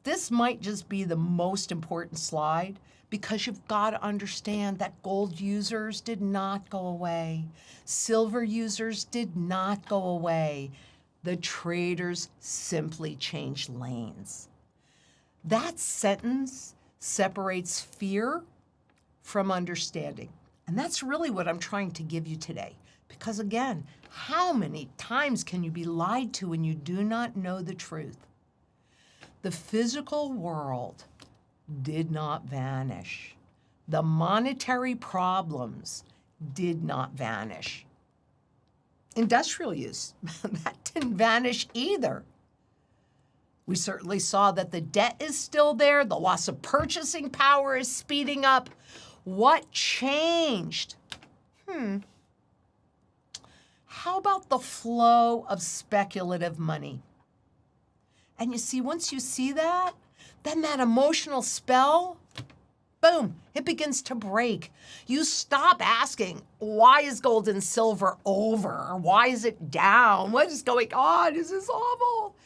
this might just be the most important slide because you've got to understand that gold users did not go away. Silver users did not go away. The traders simply changed lanes. That sentence separates fear from understanding. And that's really what I'm trying to give you today. Because again, how many times can you be lied to when you do not know the truth? The physical world did not vanish. The monetary problems did not vanish. Industrial use, that didn't vanish either. We certainly saw that the debt is still there, the loss of purchasing power is speeding up. What changed? How about the flow of speculative money? And you see, once you see that, then that emotional spell, boom, it begins to break. You stop asking, why is gold and silver over? Why is it down? What is going on? Is this awful?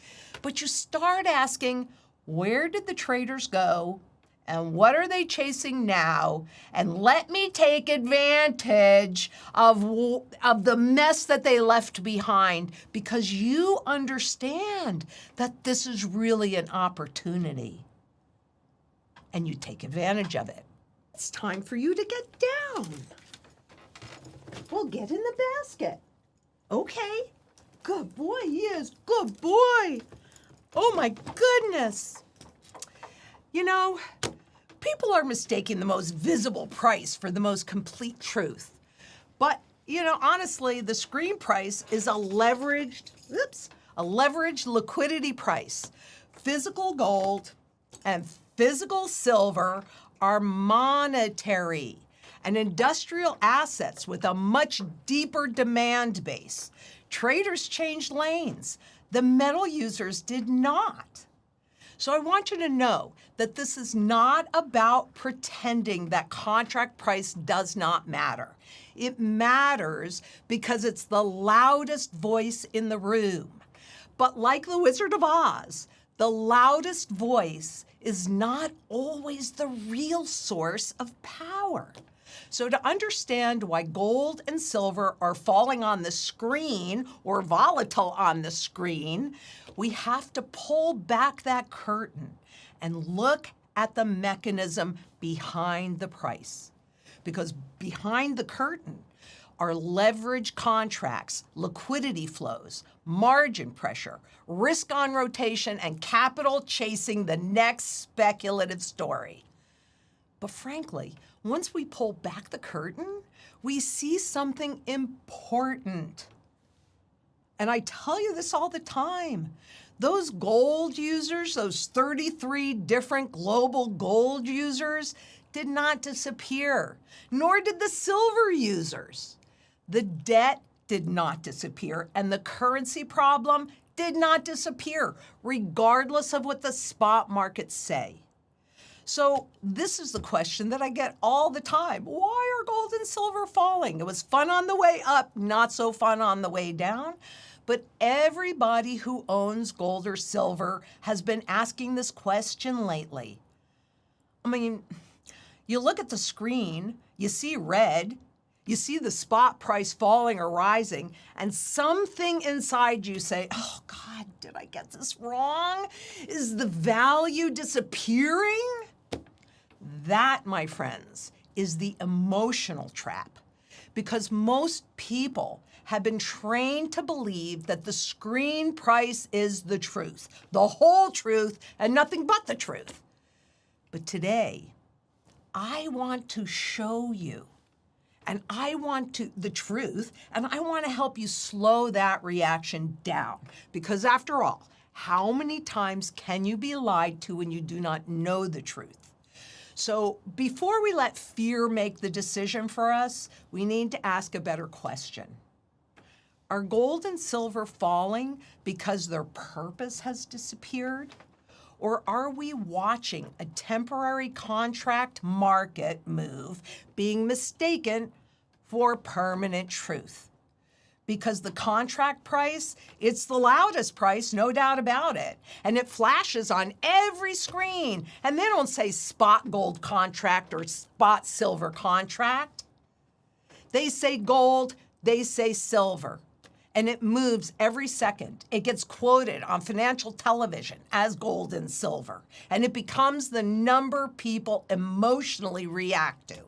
But you start asking, where did the traders go? And what are they chasing now? And let me take advantage of the mess that they left behind, because you understand that this is really an opportunity. And you take advantage of it. It's time for you to get down. Well, get in the basket. Okay. Good boy, he is. Good boy. Oh my goodness. You know, people are mistaking the most visible price for the most complete truth. But, you know, honestly, the screen price is a leveraged liquidity price. Physical gold and physical silver are monetary and industrial assets with a much deeper demand base. Traders changed lanes. The metal users did not. So I want you to know that this is not about pretending that contract price does not matter. It matters because it's the loudest voice in the room. But like the Wizard of Oz, the loudest voice is not always the real source of power. So to understand why gold and silver are falling on the screen or volatile on the screen, we have to pull back that curtain and look at the mechanism behind the price. Because behind the curtain are leverage contracts, liquidity flows, margin pressure, risk on rotation, and capital chasing the next speculative story. But frankly, once we pull back the curtain, we see something important. And I tell you this all the time. Those gold users, those 33 different global gold users, did not disappear, nor did the silver users. The debt did not disappear, and the currency problem did not disappear, regardless of what the spot markets say. So this is the question that I get all the time. Why are gold and silver falling? It was fun on the way up, not so fun on the way down. But everybody who owns gold or silver has been asking this question lately. I mean, you look at the screen, you see red, you see the spot price falling or rising, and something inside you say, oh God, did I get this wrong? Is the value disappearing? That, my friends, is the emotional trap, because most people have been trained to believe that the screen price is the truth, the whole truth, and nothing but the truth. But today, I want to show you, and the truth, and I want to help you slow that reaction down. Because after all, how many times can you be lied to when you do not know the truth? So before we let fear make the decision for us, we need to ask a better question. Are gold and silver falling because their purpose has disappeared? Or are we watching a temporary contract market move being mistaken for permanent truth? because the contract price, it's the loudest price, no doubt about it. And it flashes on every screen. And they don't say spot gold contract or spot silver contract. They say gold, they say silver. And it moves every second. It gets quoted on financial television as gold and silver. And it becomes the number people emotionally react to.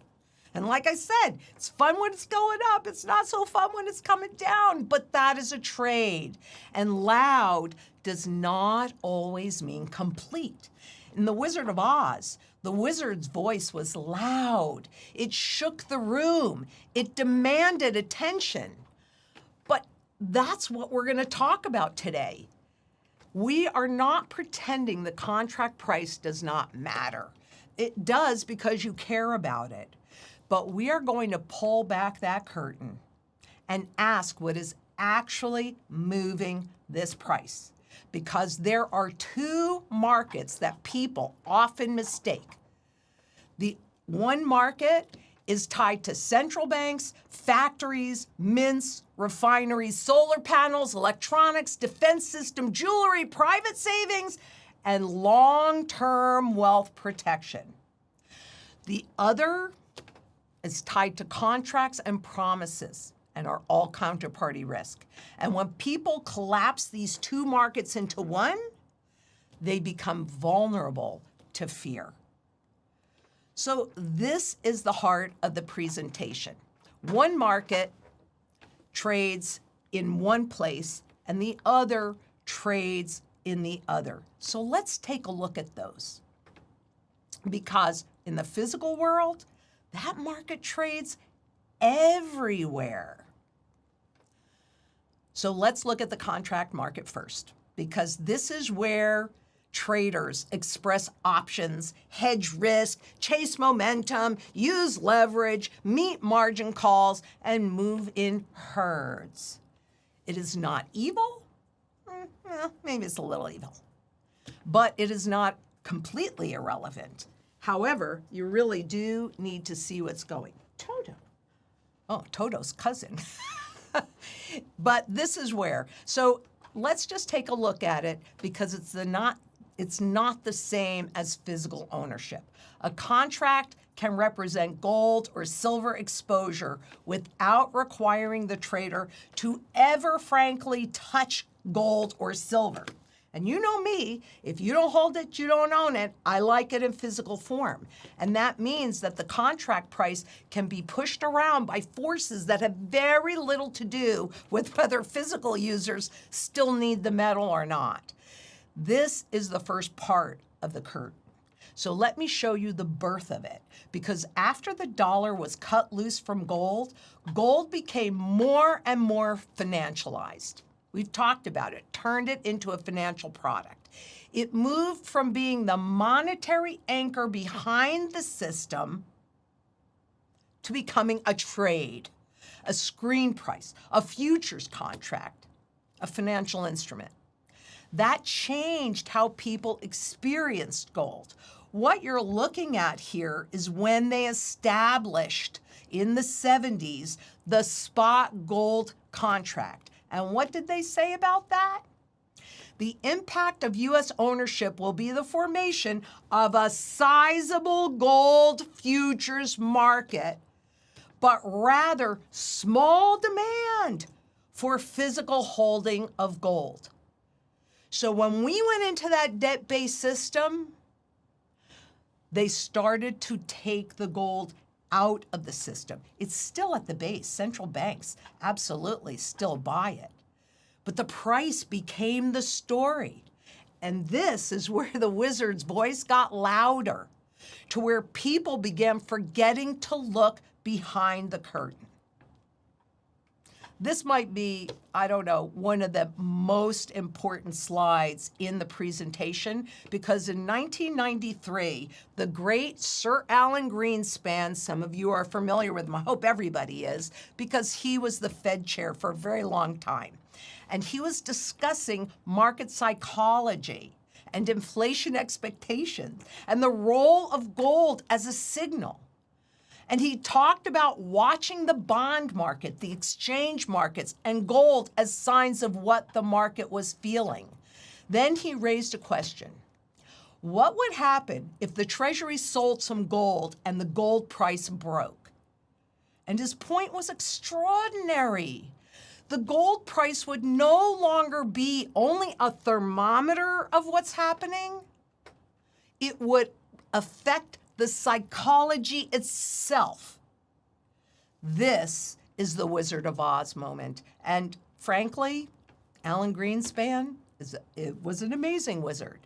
And like I said, it's fun when it's going up. It's not so fun when it's coming down, but that is a trade. And loud does not always mean complete. In The Wizard of Oz, the wizard's voice was loud. It shook the room. It demanded attention. But that's what we're going to talk about today. We are not pretending the contract price does not matter. It does because you care about it. But we are going to pull back that curtain and ask what is actually moving this price. Because there are two markets that people often mistake. The one market is tied to central banks, factories, mints, refineries, solar panels, electronics, defense system, jewelry, private savings, and long-term wealth protection. The other is tied to contracts and promises and are all counterparty risk. And when people collapse these two markets into one, they become vulnerable to fear. So this is the heart of the presentation. One market trades in one place and the other trades in the other. So let's take a look at those. Because in the physical world, that market trades everywhere. So let's look at the contract market first, because this is where traders express options, hedge risk, chase momentum, use leverage, meet margin calls, and move in herds. It is not evil. Well, maybe it's a little evil. But it is not completely irrelevant. However, you really do need to see what's going. Toto. Oh, Toto's cousin. But this is where. So let's just take a look at it because it's not the same as physical ownership. A contract can represent gold or silver exposure without requiring the trader to ever frankly touch gold or silver. And you know me, if you don't hold it, you don't own it. I like it in physical form. And that means that the contract price can be pushed around by forces that have very little to do with whether physical users still need the metal or not. This is the first part of the curtain. So let me show you the birth of it. Because after the dollar was cut loose from gold, gold became more and more financialized. We've talked about it, turned it into a financial product. It moved from being the monetary anchor behind the system to becoming a trade, a screen price, a futures contract, a financial instrument. That changed how people experienced gold. What you're looking at here is when they established in the 70s the spot gold contract. And what did they say about that? The impact of U.S. ownership will be the formation of a sizable gold futures market, but rather small demand for physical holding of gold. So when we went into that debt-based system, they started to take the gold out of the system. It's still at the base. Central banks absolutely still buy it. But the price became the story. And this is where the wizard's voice got louder, to where people began forgetting to look behind the curtain. This might be, I don't know, one of the most important slides in the presentation, because in 1993, the great Sir Alan Greenspan, some of you are familiar with him, I hope everybody is, because he was the Fed chair for a very long time. And he was discussing market psychology and inflation expectations and the role of gold as a signal. And he talked about watching the bond market, the exchange markets, and gold as signs of what the market was feeling. Then he raised a question. What would happen if the Treasury sold some gold and the gold price broke? And his point was extraordinary. The gold price would no longer be only a thermometer of what's happening. It would affect the psychology itself. This is the Wizard of Oz moment. And frankly, Alan Greenspan was an amazing wizard.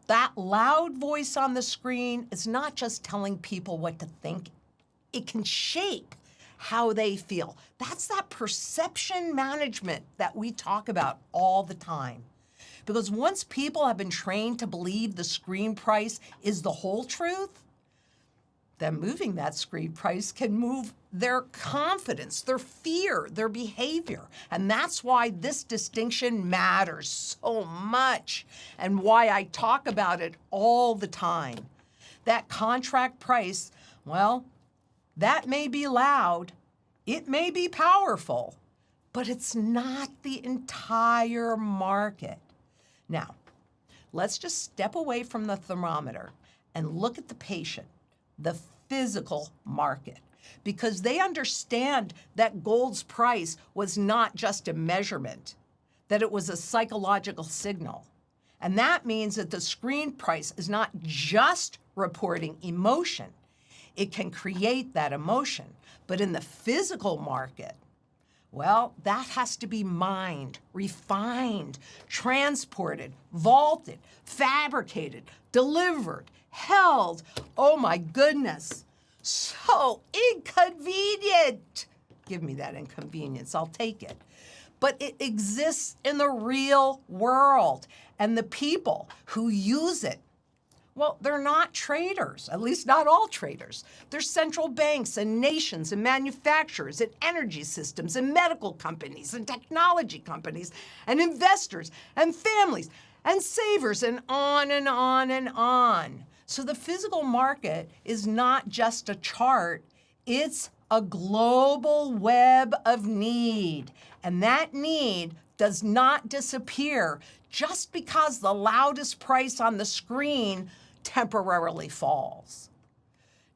That loud voice on the screen is not just telling people what to think. It can shape how they feel. That's that perception management that we talk about all the time. Because once people have been trained to believe the screen price is the whole truth, then moving that screen price can move their confidence, their fear, their behavior. And that's why this distinction matters so much and why I talk about it all the time. That contract price, well, that may be loud, it may be powerful, but it's not the entire market. Now, let's just step away from the thermometer and look at the patient, the physical market, because they understand that gold's price was not just a measurement, that it was a psychological signal. And that means that the screen price is not just reporting emotion. It can create that emotion. But in the physical market, well, that has to be mined, refined, transported, vaulted, fabricated, delivered, held. Oh my goodness, so inconvenient. Give me that inconvenience, I'll take it. But it exists in the real world, and the people who use it, well, they're not traders, at least not all traders. They're central banks and nations and manufacturers and energy systems and medical companies and technology companies and investors and families and savers and on and on and on. So the physical market is not just a chart, it's a global web of need. And that need does not disappear just because the loudest price on the screen temporarily falls.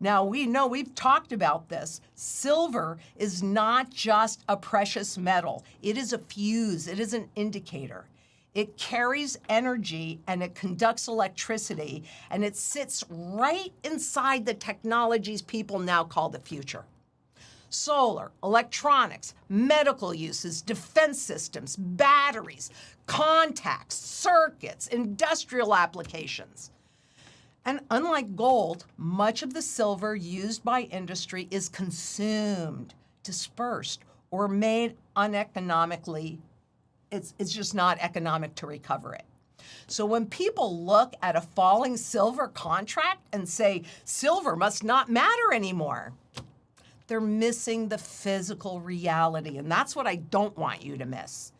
Now, we know we've talked about this. Silver is not just a precious metal. It is a fuse. It is an indicator. It carries energy and it conducts electricity, and it sits right inside the technologies people now call the future. Solar, electronics, medical uses, defense systems, batteries, contacts, circuits, industrial applications. And unlike gold, much of the silver used by industry is consumed, dispersed, or made uneconomically. It's just not economic to recover it. So when people look at a falling silver contract and say, silver must not matter anymore, they're missing the physical reality. And that's what I don't want you to miss.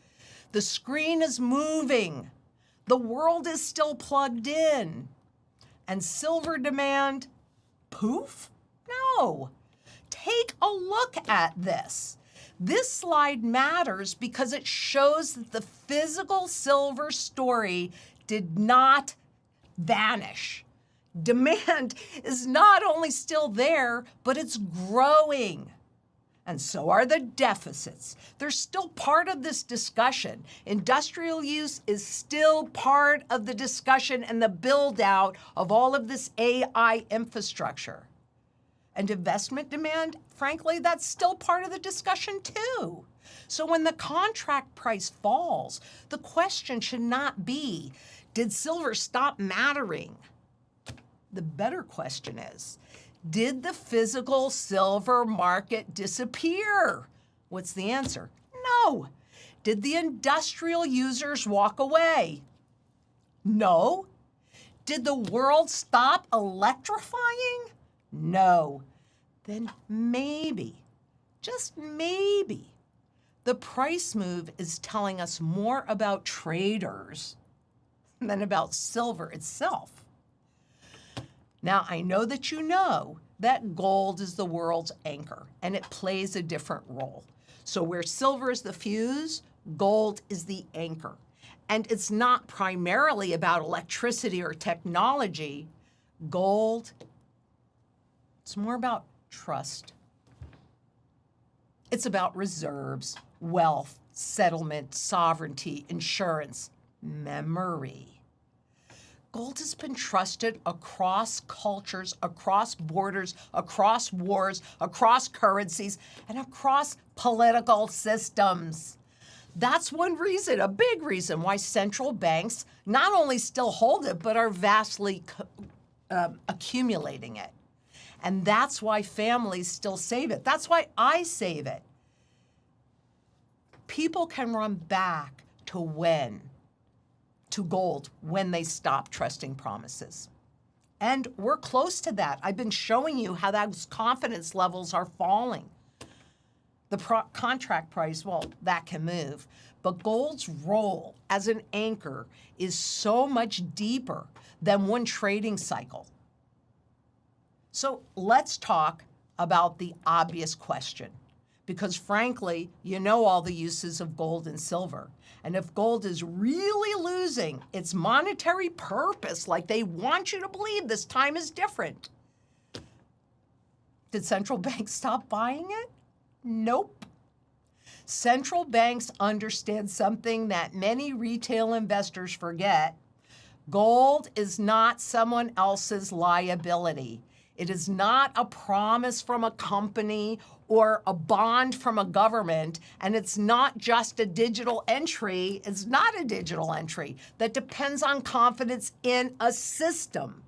The screen is moving. The world is still plugged in. And silver demand, poof? No. Take a look at this. This slide matters because it shows that the physical silver story did not vanish. Demand is not only still there, but it's growing. And so are the deficits. They're still part of this discussion. Industrial use is still part of the discussion and the build out of all of this AI infrastructure. And investment demand, frankly, that's still part of the discussion too. So when the contract price falls, the question should not be, did silver stop mattering? The better question is, did the physical silver market disappear? What's the answer? No. Did the industrial users walk away? No. Did the world stop electrifying? No. Then maybe, just maybe, the price move is telling us more about traders than about silver itself. Now, I know that gold is the world's anchor, and it plays a different role. So where silver is the fuse, gold is the anchor. And it's not primarily about electricity or technology. Gold, it's more about trust. It's about reserves, wealth, settlement, sovereignty, insurance, memory. Gold has been trusted across cultures, across borders, across wars, across currencies, and across political systems. That's one reason, a big reason, why central banks not only still hold it, but are vastly accumulating it. And that's why families still save it. That's why I save it. People can run back to gold when they stop trusting promises. And we're close to that. I've been showing you how those confidence levels are falling. The contract price, well, that can move. But gold's role as an anchor is so much deeper than one trading cycle. So let's talk about the obvious question, because frankly, you know all the uses of gold and silver. And if gold is really losing its monetary purpose, like they want you to believe this time is different, did central banks stop buying it? Nope. Central banks understand something that many retail investors forget. Gold is not someone else's liability. It is not a promise from a company or a bond from a government, and it's not just a digital entry. It's not a digital entry that depends on confidence in a system.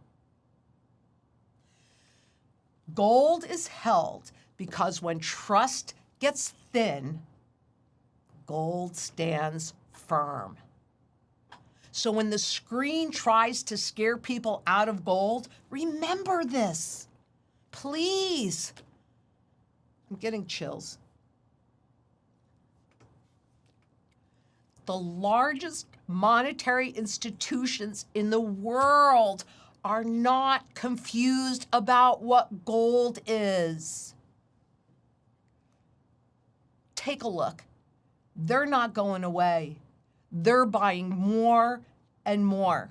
Gold is held because when trust gets thin, gold stands firm. So when the screen tries to scare people out of gold, remember this, please. I'm getting chills. The largest monetary institutions in the world are not confused about what gold is. Take a look. They're not going away. They're buying more and more.